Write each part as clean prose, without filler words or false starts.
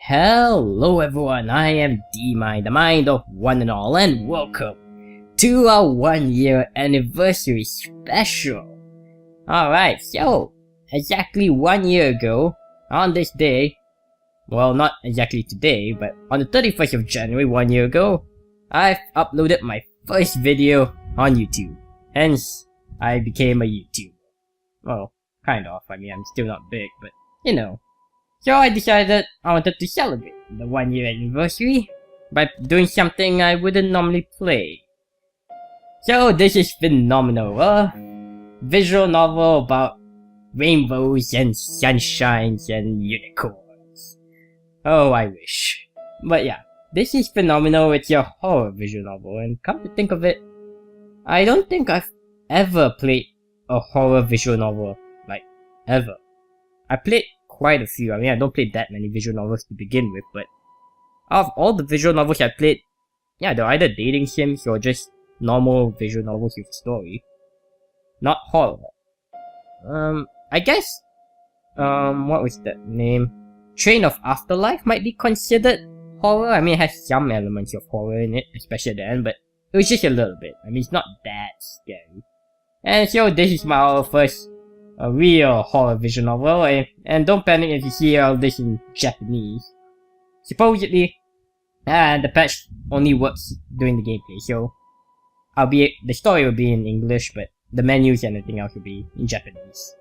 Hello everyone, I am D-Mind, the mind of one and all, and welcome to our 1-year anniversary special. Alright, so exactly 1 year ago, on this day, well not exactly today, but on the 31st of January 1 year ago, I've uploaded my first video on YouTube. Hence, I became a YouTuber. Well, kind of, I mean I'm still not big, but you know. So I decided I wanted to celebrate the 1 year anniversary by doing something I wouldn't normally play. So this is Phenomeno, a visual novel about rainbows and sunshines and unicorns. Oh, I wish. But yeah, this is Phenomeno, it's a horror visual novel, and come to think of it, I don't think I've ever played a horror visual novel, like, ever. I played quite a few. I mean, I don't play that many visual novels to begin with, but out of all the visual novels I played, yeah, they're either dating sims or just normal visual novels with a story. Not horror. I guess, what was that name? Train of Afterlife might be considered horror. I mean, it has some elements of horror in it, especially at the end, but it was just a little bit. I mean, it's not that scary. And so this is my first a real horror visual novel, and don't panic if you see all this in Japanese. Supposedly, the patch only works during the gameplay, so the story will be in English, but the menus and everything else will be in Japanese.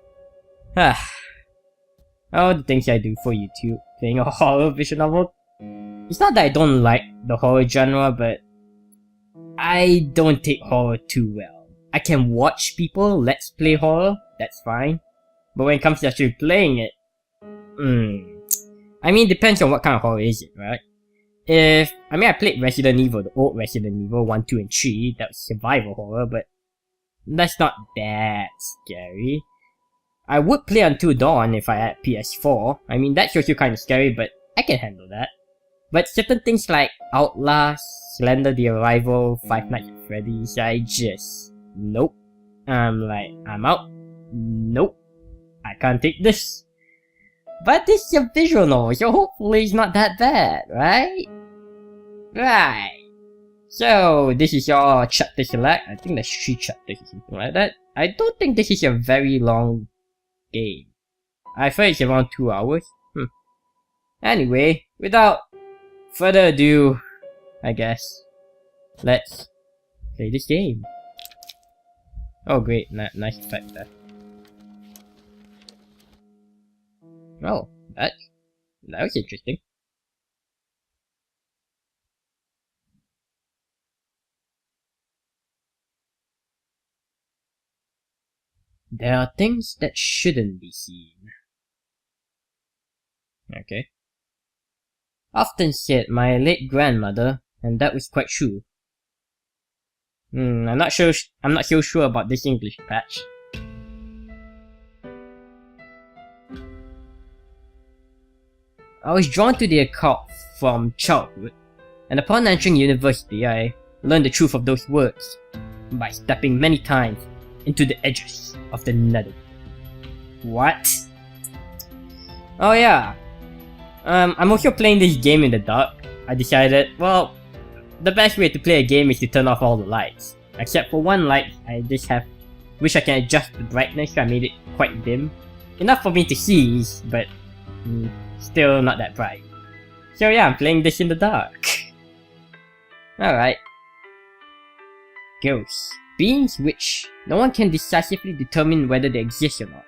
All the things I do for YouTube, playing a horror visual novel. It's not that I don't like the horror genre, but I don't take horror too well. I can watch people let's play horror, that's fine. But when it comes to actually playing it, I mean, it depends on what kind of horror is it, right? I played Resident Evil, the old Resident Evil 1, 2, and 3, that was survival horror, but that's not that scary. I would play Until Dawn if I had PS4. I mean, that's also kind of scary, but I can handle that. But certain things like Outlast, Slender the Arrival, Five Nights at Freddy's, I just... nope. I'm out. Nope. I can't take this. But this is a visual novel, so hopefully it's not that bad, right? Right. So, this is your chapter select. I think there's 3 chapters or something like that. I don't think this is a very long game. I thought it's around 2 hours. Anyway, without further ado, I guess, let's play this game. Oh great, nice effect there. Oh, that was interesting. There are things that shouldn't be seen. Okay. Often said my late grandmother, and that was quite true. I'm not so sure about this English patch. I was drawn to the occult from childhood, and upon entering university, I learned the truth of those words by stepping many times into the edges of the nether. What? Oh yeah. I'm also playing this game in the dark. I decided, well, the best way to play a game is to turn off all the lights. Except for one light, I just wish I can adjust the brightness, so I made it quite dim. Enough for me to see, but still not that bright. So yeah, I'm playing this in the dark. Alright. Ghosts. Beings which no one can decisively determine whether they exist or not.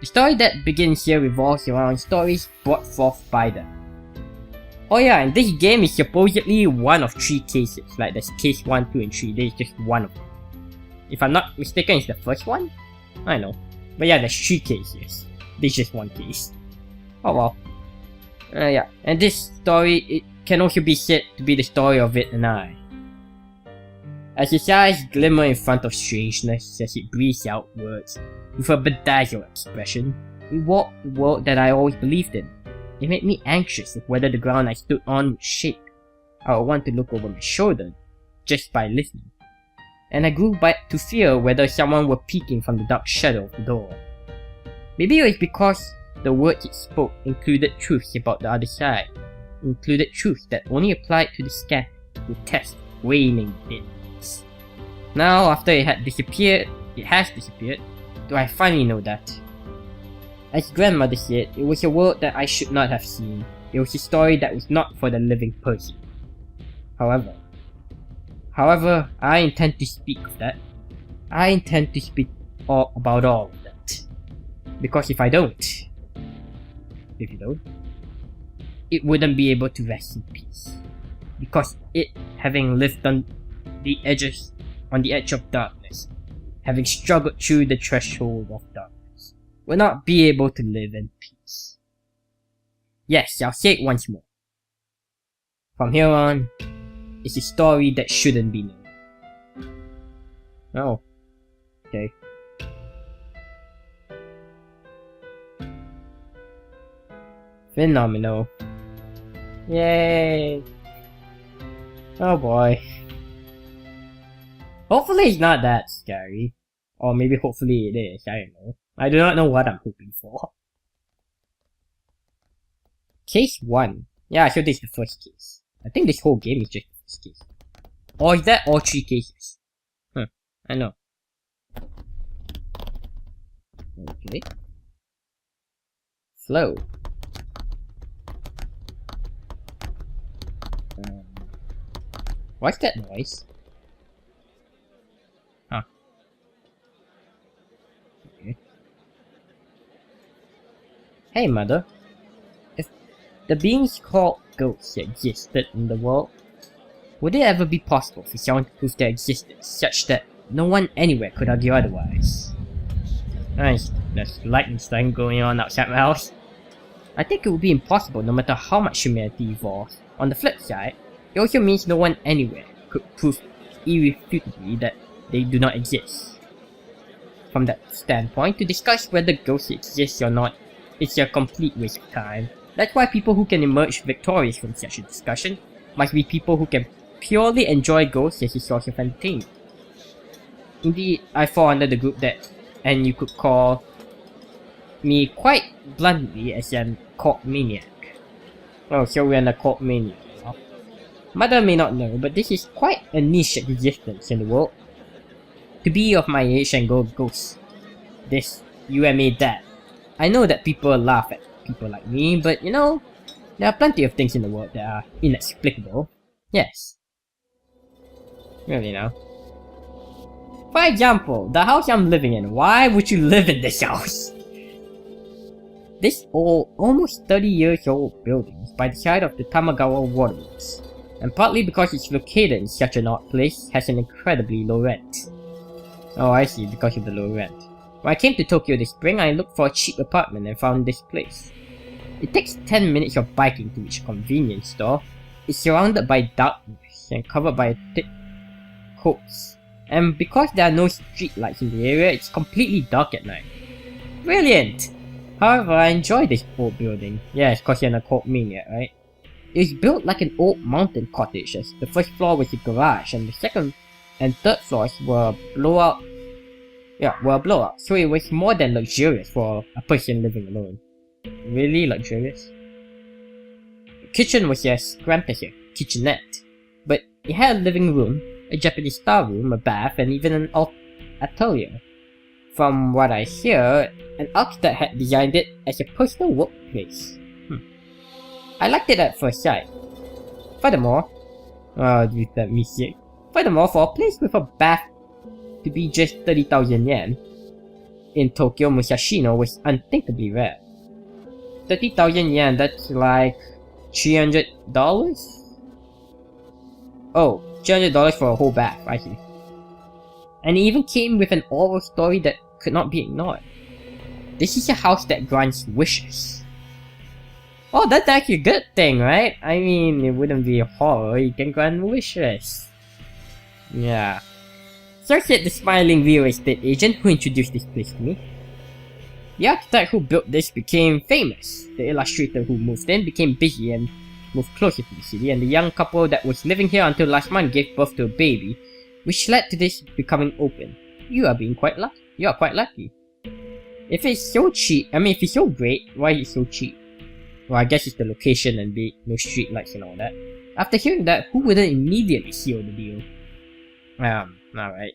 The story that begins here revolves around stories brought forth by them. Oh yeah, and this game is supposedly one of 3 cases. Like there's case 1, 2, and 3. There's just one of them. If I'm not mistaken, it's the first one? I know. But yeah, there's 3 cases. This is just one case. Oh well. Yeah, and this story, it can also be said to be the story of it and I. As its eyes glimmer in front of strangeness as it breathes outwards, with a bedazzled expression, it walked the world that I always believed in. It made me anxious of whether the ground I stood on would shake. I would want to look over my shoulder, just by listening. And I grew back to fear whether someone were peeking from the dark shadow of the door. Maybe it was because the words it spoke included truths about the other side, included truths that only applied to the scan to test waning bits. Now, after it has disappeared, do I finally know that? As grandmother said, it was a world that I should not have seen. It was a story that was not for the living person. However, I intend to speak of that. I intend to speak about all of that. Because if you don't, it wouldn't be able to rest in peace. Because it, having lived on the edge of darkness, having struggled through the threshold of darkness, will not be able to live in peace. Yes, I'll say it once more. From here on, it's a story that shouldn't be known. Oh, okay. Phenomeno. Yay! Oh boy. Hopefully it's not that scary. Or maybe hopefully it is, I don't know. I do not know what I'm hoping for. Case 1. Yeah, so this is the first case. I think this whole game is just the first case. Or is that all 3 cases? I know. Okay. Flow. What's that noise? Huh. Okay. Hey, Mother. If the beings called ghosts existed in the world, would it ever be possible for someone to prove their existence such that no one anywhere could argue otherwise? Nice. There's lightning storm going on outside my house. I think it would be impossible no matter how much humanity evolves. On the flip side, it also means no one anywhere could prove irrefutably that they do not exist. From that standpoint, to discuss whether ghosts exist or not, it's a complete waste of time. That's why people who can emerge victorious from such a discussion must be people who can purely enjoy ghosts as a source of entertainment. Indeed, I fall under the group that, and you could call me quite bluntly as an occult maniac. Oh, so we're an occult maniac. Mother may not know, but this is quite a niche existence in the world. To be of my age and go ghosts. This, you and me, that. I know that people laugh at people like me, but you know, there are plenty of things in the world that are inexplicable. Yes. Really now. For example, the house I'm living in. Why would you live in this house? This old, almost 30 years old building is by the side of the Tamagawa waterworks, and partly because it's located in such an odd place, has an incredibly low rent. Oh, I see, because of the low rent. When I came to Tokyo this spring, I looked for a cheap apartment and found this place. It takes 10 minutes of biking to reach a convenience store. It's surrounded by darkness and covered by a thick coats. And because there are no street lights in the area, it's completely dark at night. Brilliant! However, I enjoy this old building. Yeah, it's cause you're an occult maniac, right? It was built like an old mountain cottage, as the first floor was a garage and the second and third floors were blowout. So it was more than luxurious for a person living alone. Really luxurious? The kitchen was as cramped as a kitchenette, but it had a living room, a Japanese style room, a bath, and even an atelier. From what I hear, an architect had designed it as a personal workplace. I liked it at first sight. Furthermore, for a place with a bath to be just 30,000 yen in Tokyo, Musashino was unthinkably rare. 30,000 yen, that's like $300? Oh, $300 for a whole bath, I see. And it even came with an oral story that could not be ignored. This is a house that grants wishes. Oh, that's actually a good thing, right? I mean, it wouldn't be a horror, you can grant wishes. Yeah. So said the smiling real estate agent who introduced this place to me. The architect who built this became famous. The illustrator who moved in became busy and moved closer to the city, and the young couple that was living here until last month gave birth to a baby, which led to this becoming open. You are quite lucky. If it's so cheap, if it's so great, why is it so cheap? Well, I guess it's the location and no street lights and all that. After hearing that, who wouldn't immediately seal the deal? Alright.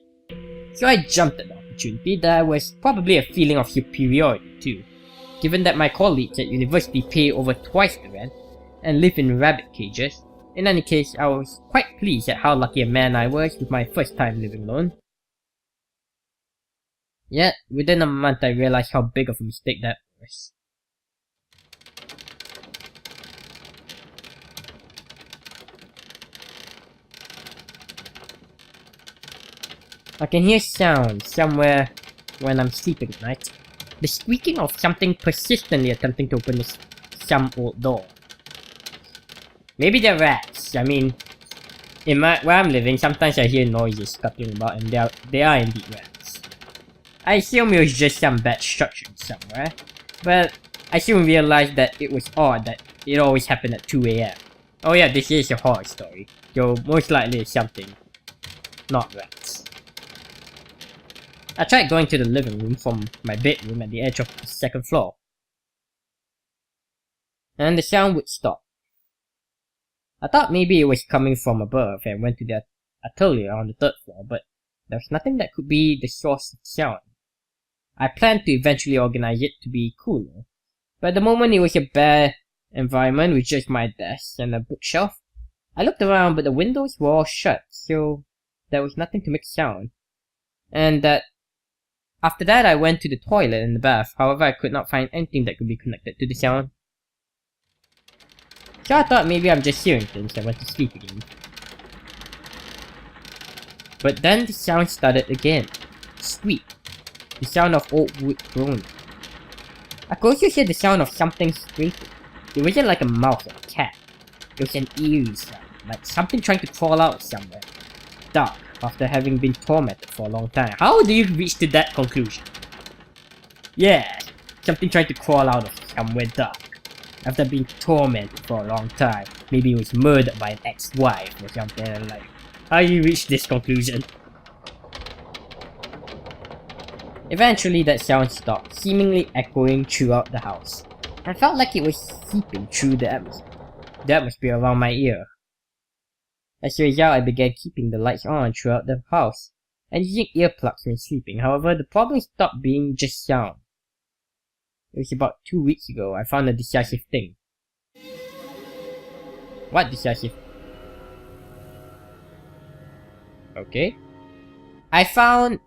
So I jumped at the opportunity. There was probably a feeling of superiority too, given that my colleagues at university pay over twice the rent and live in rabbit cages. In any case, I was quite pleased at how lucky a man I was with my first time living alone. Yet, within a month I realized how big of a mistake that was. I can hear sounds somewhere when I'm sleeping at night. The squeaking of something persistently attempting to open some old door. Maybe they're rats. I mean, where I'm living, sometimes I hear noises scuttling about and they are indeed rats. I assume it was just some bad structure somewhere, but I soon realized that it was odd that it always happened at 2 AM. Oh yeah, this is a horror story, so most likely it's something, not rats. I tried going to the living room from my bedroom at the edge of the second floor, and the sound would stop. I thought maybe it was coming from above and went to the atelier on the third floor, but there was nothing that could be the source of sound. I planned to eventually organize it to be cooler, but at the moment it was a bare environment with just my desk and a bookshelf. I looked around, but the windows were all shut, so there was nothing to make sound. And after that I went to the toilet and the bath, however I could not find anything that could be connected to the sound. So I thought maybe I'm just hearing things and went to sleep again. But then the sound started again. Squeak. The sound of old wood groaning. I could also hear the sound of something scraping. It wasn't like a mouse or a cat. It was an eerie sound, like something trying to crawl out somewhere dark after having been tormented for a long time. How do you reach to that conclusion? Yeah, something trying to crawl out of somewhere dark after being tormented for a long time. Maybe it was murdered by an ex-wife or something, and like, how do you reach this conclusion? Eventually that sound stopped, seemingly echoing throughout the house. I felt like it was seeping through the atmosphere around my ear. As a result, I began keeping the lights on throughout the house and using earplugs when sleeping. However, the problem stopped being just sound. It was about 2 weeks ago I found a decisive thing. What decisive? Okay. I found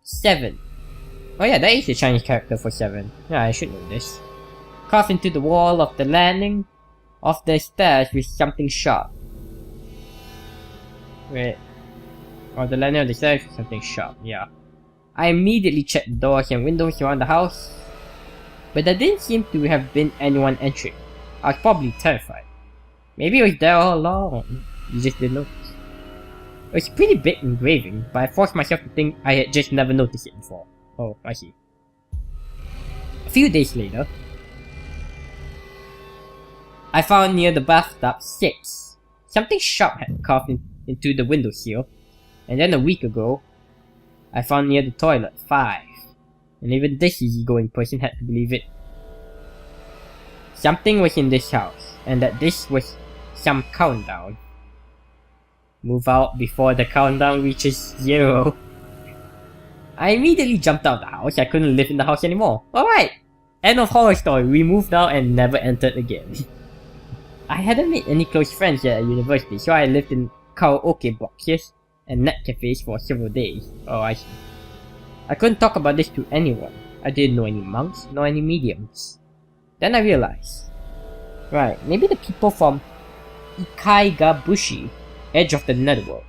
7. Oh yeah, that is the Chinese character for 7. Yeah, I should know this. Carved into the wall of the landing of the stairs with something sharp. Wait. Or the landing of the stairs with something sharp, yeah. I immediately checked the doors and windows around the house, but there didn't seem to have been anyone entering. I was probably terrified. Maybe it was there all along. You just didn't notice. It was pretty big engraving, but I forced myself to think I had just never noticed it before. Oh, I see. A few days later, I found near the bathtub 6. Something sharp had carved into the windowsill, and then a week ago, I found near the toilet 5. And even this easygoing person had to believe it. Something was in this house, and that this was some countdown. Move out before the countdown reaches 0. I immediately jumped out of the house. I couldn't live in the house anymore. Alright! End of horror story. We moved out and never entered again. I hadn't made any close friends yet at university, so I lived in karaoke boxes and net cafes for several days. Oh, I see. I couldn't talk about this to anyone. I didn't know any monks, nor any mediums. Then I realized, right, maybe the people from Ikaigabushi, edge of the netherworld.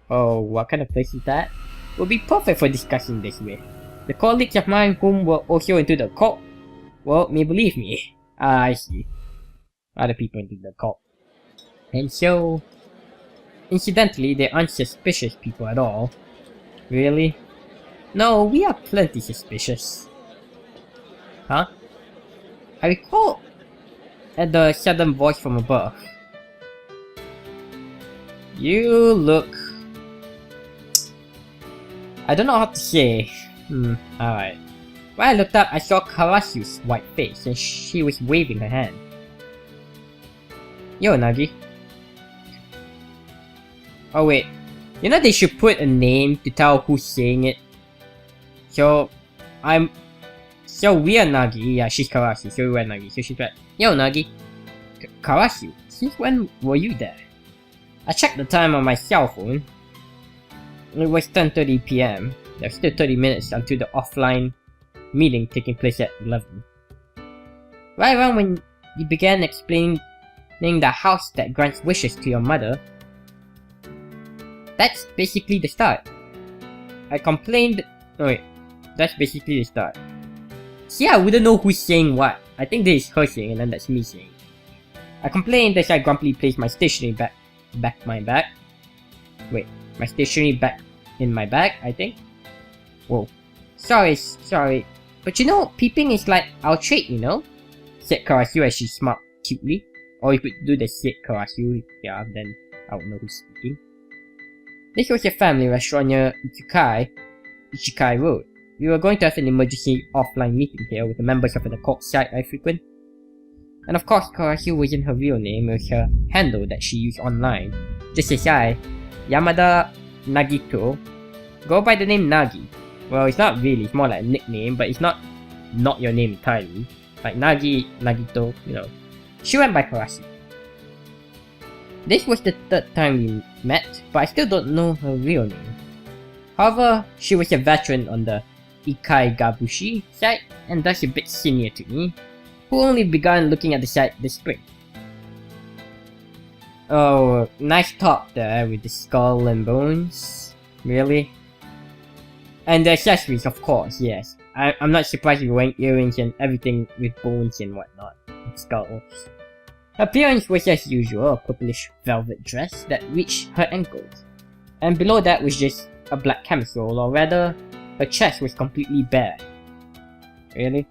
Oh, what kind of place is that? Would be perfect for discussing this with. The colleagues of mine whom were also into the occult, well, may believe me. Ah, I see. Other people into the occult. And so, incidentally, they aren't suspicious people at all. Really? No, we are plenty suspicious. Huh? I recall at the sudden voice from above. You look... I don't know how to say. Alright. When I looked up, I saw Karasu's white face and she was waving her hand. Yo, Nagi. Oh wait, you know they should put a name to tell who's saying it. So we are Nagi. Yeah, she's Karasu. So we are Nagi. So she's like, yo, Nagi. Karasu, since when were you there? I checked the time on my cell phone. It was 10:30 PM. There's still 30 minutes until the offline meeting taking place at 11. Right around when you began explaining the house that grants wishes to your mother, that's basically the start. I complained. Oh wait, that's basically the start. See, I wouldn't know who's saying what. I think this is her saying, and then that's me saying. I complained as I grumpily placed my stationery back my bag. Wait, my stationery back in my bag, I think. Whoa. Sorry. But you know, peeping is like our trait, you know? Said Karasu as she smiled cutely. Or you could do the said Karasu, yeah, then I would know who's speaking. This was a family restaurant near Ichikai Road. We were going to have an emergency offline meeting here with the members of an occult site I frequent. And of course, Karasu wasn't her real name, it was her handle that she used online. Just as I, Yamada Nagito, go by the name Nagi. Well, it's not really, it's more like a nickname, but it's not your name entirely. Like Nagito, you know. She went by Karasu. This was the third time we met, but I still don't know her real name. However, she was a veteran on the Ikai Gabushi site, and thus a bit senior to me, who only began looking at the site this spring. Oh, nice top there with the skull and bones. Really? And the accessories, of course, yes. I'm not surprised you're wearing earrings and everything with bones and whatnot. And skulls. Her appearance was as usual, a purplish velvet dress that reached her ankles. And below that was just a black camisole, or rather, her chest was completely bare. Really?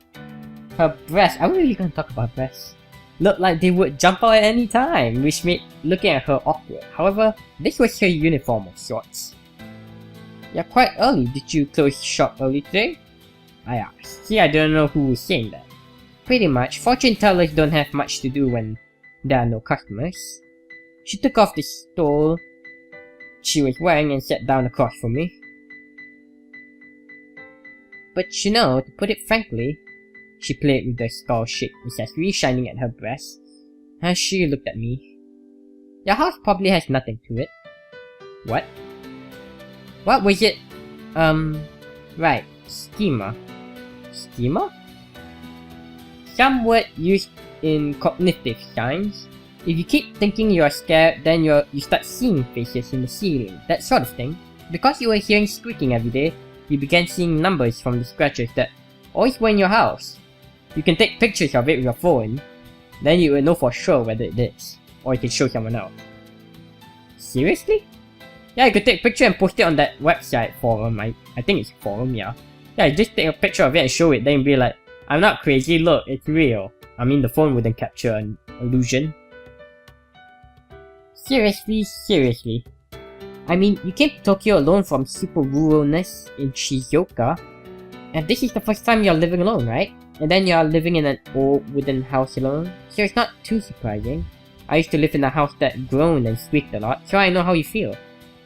Her breasts, are we really gonna talk about breasts? Looked like they would jump out at any time, which made looking at her awkward. However, this was her uniform of sorts. You're quite early, did you close shop early today? I asked. See, I don't know who was saying that. Pretty much, fortune tellers don't have much to do when there are no customers. She took off the stole she was wearing and sat down across from me. But you know, to put it frankly, she played with the skull-shaped accessory shining at her breast as she looked at me. Your house probably has nothing to it. What? What was it? Right, schema. Schema? Some word used in cognitive science. If you keep thinking you are scared, then you start seeing faces in the ceiling, that sort of thing. Because you were hearing squeaking every day, you began seeing numbers from the scratches that always were in your house. You can take pictures of it with your phone, then you will know for sure whether it is, or you can show someone else. Seriously? Yeah, you could take a picture and post it on that website forum, I think it's forum, yeah. Yeah, you just take a picture of it and show it, then be like, I'm not crazy, look, it's real. I mean, the phone wouldn't capture an illusion. Seriously. I mean, you came to Tokyo alone from super ruralness in Shizuoka, and this is the first time you're living alone, right? And then you're living in an old wooden house alone, so it's not too surprising. I used to live in a house that groaned and squeaked a lot, so I know how you feel.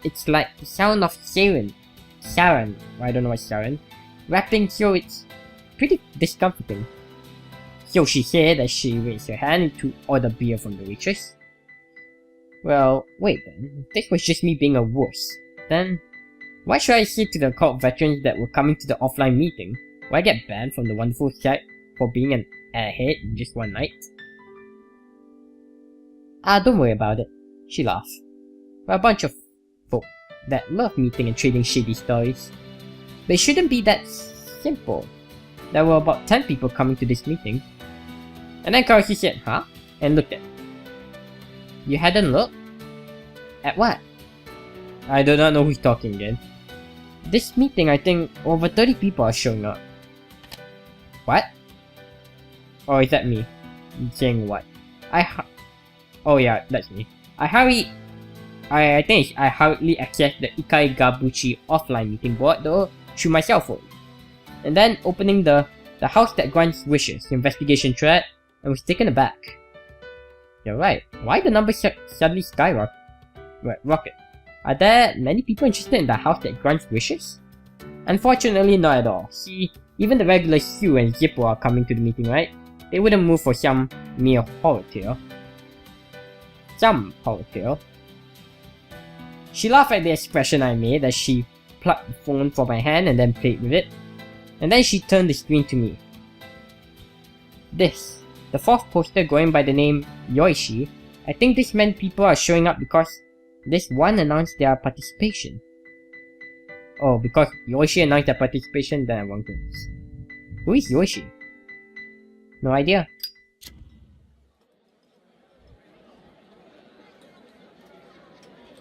It's like the sound of saran, I don't know what's saran, rapping, so it's pretty discomforting. So she said as she raised her hand to order beer from the waitress. Well, wait then, if this was just me being a wuss, then why should I say to the occult veterans that were coming to the offline meeting? Will I get banned from the wonderful site for being an airhead in just one night? Don't worry about it, she laughed. We're a bunch of folk that love meeting and trading shady stories. But it shouldn't be that simple. There were about 10 people coming to this meeting. And then Karashi said, huh? And looked at me. You hadn't looked? At what? I do not know who's talking again. This meeting, I think over 30 people are showing up. What? Or is that me? Saying what? Oh yeah, that's me. I hurriedly accessed the Ikai Gabuchi offline meeting board though through my cell phone. and then opening the house that grants wishes investigation thread, and was taken aback. You're right. Why the numbers suddenly skyrocket? Rocket. Are there many people interested in the house that grants wishes? Unfortunately, not at all. See, even the regular Hugh and Zippo are coming to the meeting, right? They wouldn't move for some mere horror tale. Some horror tale. She laughed at the expression I made as she plucked the phone from my hand and then played with it. And then she turned the screen to me. This, the fourth poster going by the name Yoishi. I think this meant people are showing up because this one announced their participation. Oh, because Yoishi announced their participation, then I won't do this. Who is Yoishi? No idea.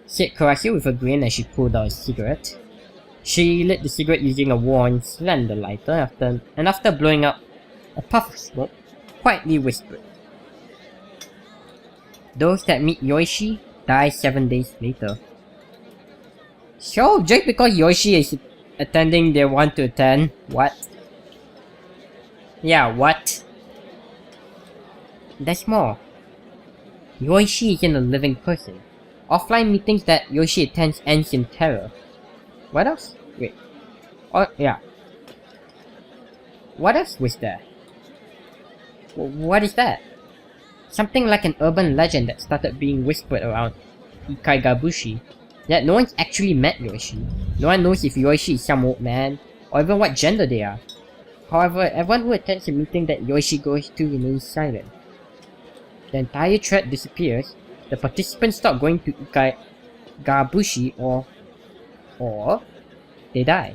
Said Karasu with a grin as she pulled out a cigarette. She lit the cigarette using a worn, slender lighter after blowing up a puff of smoke, quietly whispered. Those that meet Yoishi die 7 days later. So, just because Yoishi is attending, they want to attend? What? Yeah, what? There's more. Yoishi isn't a living person. Offline meetings that Yoishi attends ends in terror. What else? Wait. Oh, yeah. What else was there? What is that? Something like an urban legend that started being whispered around Ikaigabushi. Yet no one's actually met Yoishi. No one knows if Yoishi is some old man, or even what gender they are. However, everyone who attends a meeting that Yoishi goes to remains silent. The entire thread disappears, the participants stop going to Ikaigabushi, or they die.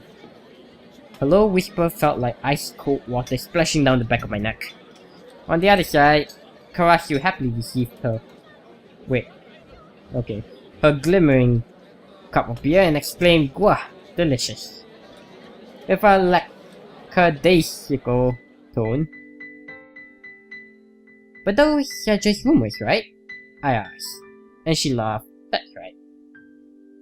Her low whisper felt like ice-cold water splashing down the back of my neck. On the other side, Karasu happily received her... Wait. Okay. Her glimmering cup of beer and exclaimed, "Gwah, delicious." With a lackadaisical tone. But those are just rumors, right? I asked. And she laughed. That's right.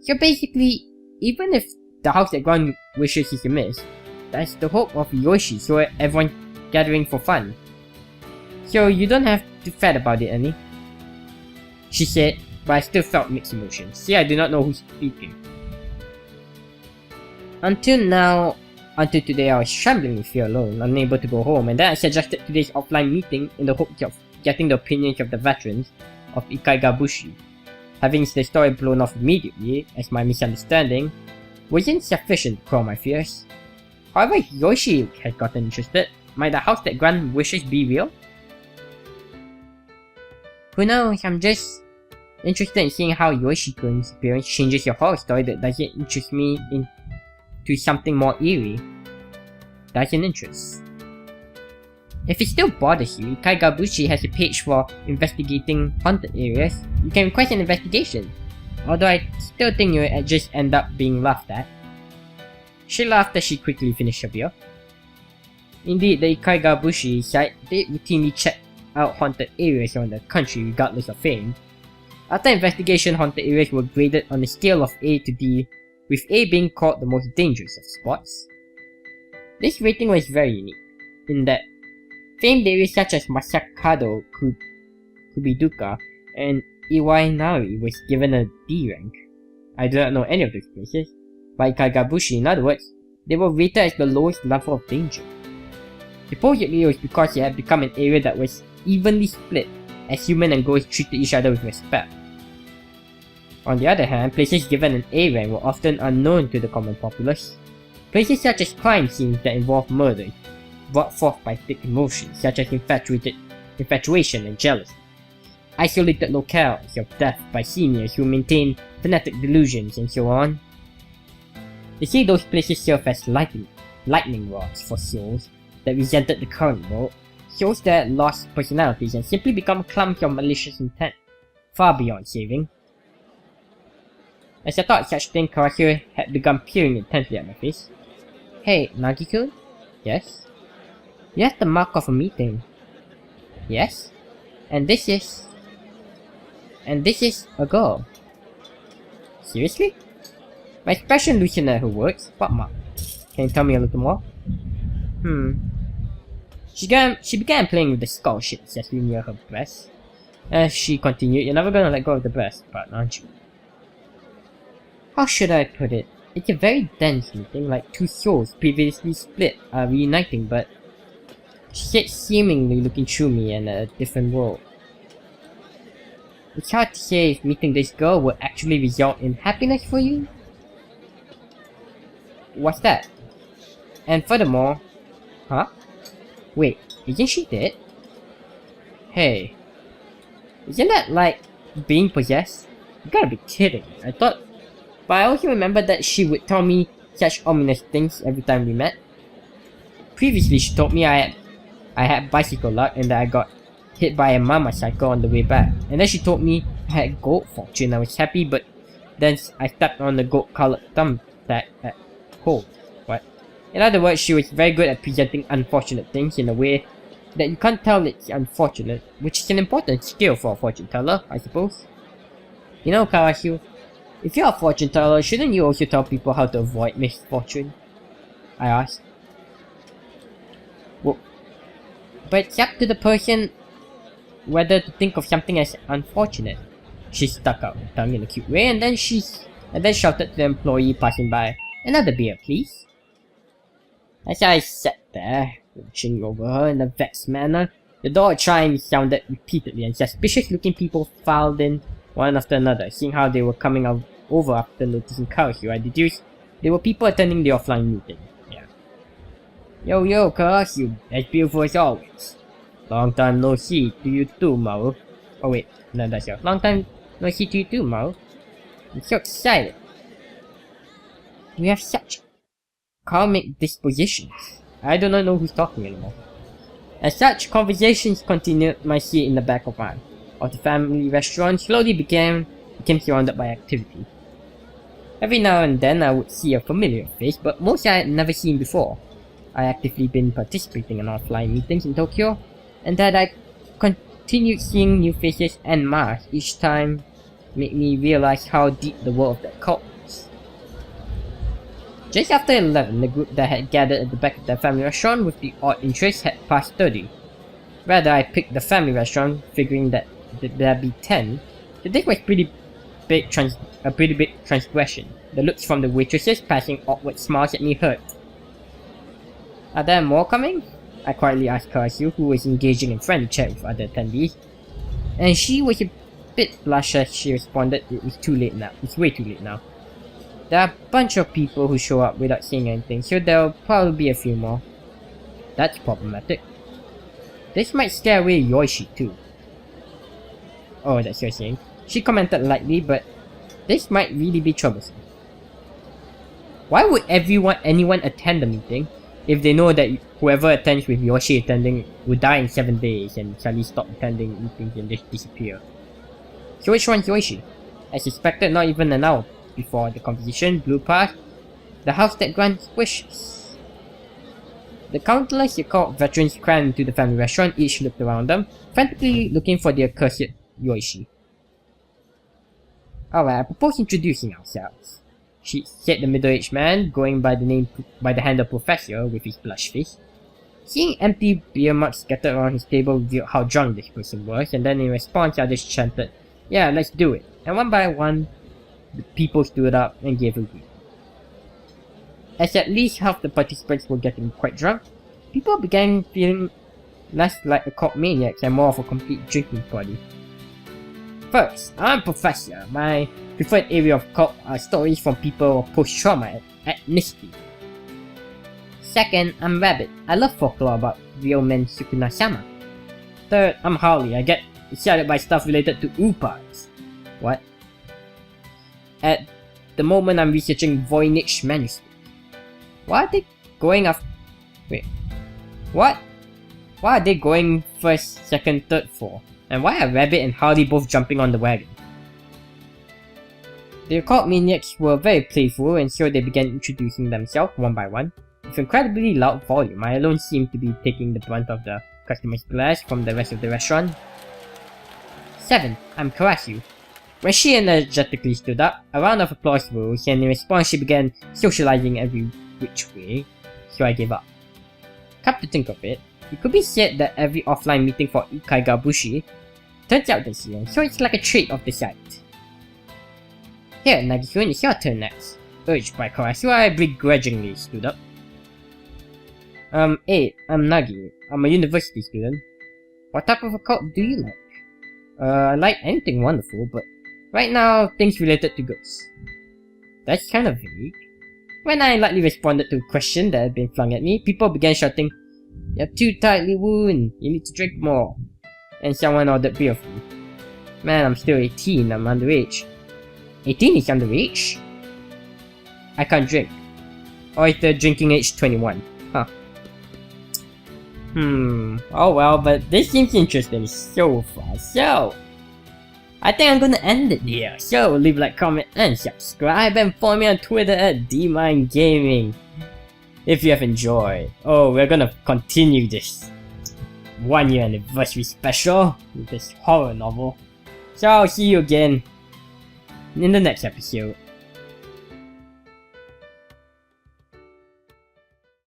So basically, even if the house that grants wishes is a myth, that's the hope of Yoishi, so everyone's gathering for fun. So you don't have to fret about it, Annie. She said, but I still felt mixed emotions. See, I do not know who's speaking. Until today, I was trembling with fear alone, unable to go home, and then I suggested today's offline meeting in the hopes of getting the opinions of the veterans of Ikaigabushi. Having the story blown off immediately, as my misunderstanding, wasn't sufficient to quell my fears. However, if Yoishi has gotten interested, might the house that grants wishes be real? Who knows, I'm just interested in seeing how Yoishi-kun's appearance changes your horror story that doesn't interest me into something more eerie. Doesn't interest. If it still bothers you, Ikaigabushi has a page for investigating haunted areas. You can request an investigation. Although I still think you'll just end up being laughed at. She laughed as she quickly finished her beer. Indeed, the Ikaigabushi site did routinely check out haunted areas around the country regardless of fame. After investigation, haunted areas were graded on a scale of A to D, with A being called the most dangerous of spots. This rating was very unique, in that famed areas such as Masakado Kubiduka and Iwainari was given a D rank. I do not know any of those places. By Ikaigabushi, in other words, they were rated as the lowest level of danger. Supposedly it was because it had become an area that was evenly split, as human and ghosts treated each other with respect. On the other hand, places given an A rank were often unknown to the common populace. Places such as crime scenes that involved murder, brought forth by thick emotions such as infatuation and jealousy. Isolated locales of death by seniors who maintain fanatic delusions and so on. They say those places serve as lightning rods for souls that resented the current world, souls that lost personalities and simply become clumps of malicious intent, far beyond saving. As I thought such thing, Karasu had begun peering intently at my face. Hey, Nagi-kun? Yes? You have the mark of a meeting. Yes? And this is a girl. Seriously? My expression loosened at her words. What mark? Can you tell me a little more? She began playing with the skull shaped accessory near her breast. As she continued, "You're never gonna let go of the breast part, aren't you?" How should I put it? It's a very dense meeting, like two souls previously split are reuniting, but she said, seemingly looking through me in a different world. It's hard to say if meeting this girl will actually result in happiness for you. What's that? And furthermore, huh? Wait, isn't she dead? Hey, isn't that like being possessed? You gotta be kidding. I thought, but I also remembered that she would tell me such ominous things every time we met. Previously, she told me I had bicycle luck and that I got hit by a mama cycle on the way back. And then she told me I had gold fortune. I was happy, but then I stepped on the gold-colored thumbtack at home. What? In other words, she was very good at presenting unfortunate things in a way that you can't tell it's unfortunate, which is an important skill for a fortune teller, I suppose. You know, Kawashu, if you're a fortune teller, shouldn't you also tell people how to avoid misfortune? I asked. Well, but it's up to the person whether to think of something as unfortunate. She stuck out her tongue in a cute way and then shouted to the employee passing by, "Another beer, please." As I sat there, watching over her in a vexed manner, the door chime sounded repeatedly and suspicious-looking people filed in one after another. Seeing how they were coming over after noticing Karasu, I deduced they were people attending the offline meeting. Yeah. Yo, Karasu, as beautiful as always. Long time no see to you too, Maru. Oh wait, no, that's your. Long time no see to you too, Maru. I'm so excited. We have such karmic dispositions. I do not know who's talking anymore. As such conversations continued, my seat in the back of the family restaurant slowly became surrounded by activity. Every now and then I would see a familiar face, but most I had never seen before. I actively been participating in offline meetings in Tokyo, and that I continued seeing new faces en masse each time made me realize how deep the world of the occult was. Just after 11, the group that had gathered at the back of the family restaurant with the odd interest had passed 30. Rather, I picked the family restaurant, figuring that there'd be 10. The day was a pretty big transgression. The looks from the waitresses passing awkward smiles at me hurt. "Are there more coming?" I quietly asked Karasu, who was engaging in friendly chat with other attendees. And she was a bit blushed as she responded, "It was too late now. It's way too late now. There are a bunch of people who show up without saying anything, so there'll probably be a few more." That's problematic. This might scare away Yoichi too. Oh, that's your saying. She commented lightly, but this might really be troublesome. Why would anyone attend the meeting if they know that whoever attends with Yoshi attending will die in 7 days and suddenly stop attending meetings and just disappear? So which one's Yoshi? I suspected not even an hour before the conversation blew past the house that grants wishes. The countless occult veterans crammed into the family restaurant each looked around them, frantically looking for the accursed Yoichi. "Alright, I propose introducing ourselves," said the middle-aged man, going by the handle Professor with his blush face. Seeing empty beer mugs scattered around his table revealed how drunk this person was, and then in response others chanted, "Yeah, let's do it." And one by one, the people stood up and gave a greeting. As at least half the participants were getting quite drunk, people began feeling less like occult maniacs and more of a complete drinking party. First, I'm Professor. My preferred area of occult are stories from people of post-trauma ethnicity. Second, I'm Rabbit. I love folklore about real men Sukuna-sama. Third, I'm Harley. I get excited by stuff related to Upas. What? At the moment I'm researching Voynich manuscript. Why are they going after... Wait. What? Why are they going first, second, third, fourth? And why are Rabbit and Harley both jumping on the wagon? The occult maniacs were very playful, and so they began introducing themselves one by one. With incredibly loud volume, I alone seemed to be taking the brunt of the customers' glares from the rest of the restaurant. 7. I'm Karasu. When she energetically stood up, a round of applause rose, and in response she began socializing every which way, so I gave up. come to think of it, it could be said that every offline meeting for Ikai Gabushi turns out this year, so it's like a trait of the site. Here, Nagi-kun, it's your turn next. Urged by Karasu, I begrudgingly stood up. Hey, I'm Nagi. I'm a university student. What type of occult do you like? I like anything wonderful, but right now, things related to ghosts. That's kind of vague. When I lightly responded to a question that had been flung at me, people began shouting, "You're too tightly wound, you need to drink more." And someone ordered beer for me. Man, I'm still 18, I'm underage. 18 is underage? I can't drink. Or is the drinking age 21? Huh. Oh well, but this seems interesting so far, so I think I'm gonna end it here. So leave a like, comment, and subscribe, and follow me on Twitter at DMindGaming if you have enjoyed. Oh, we're gonna continue this 1 year anniversary special with this horror novel. So I'll see you again in the next episode.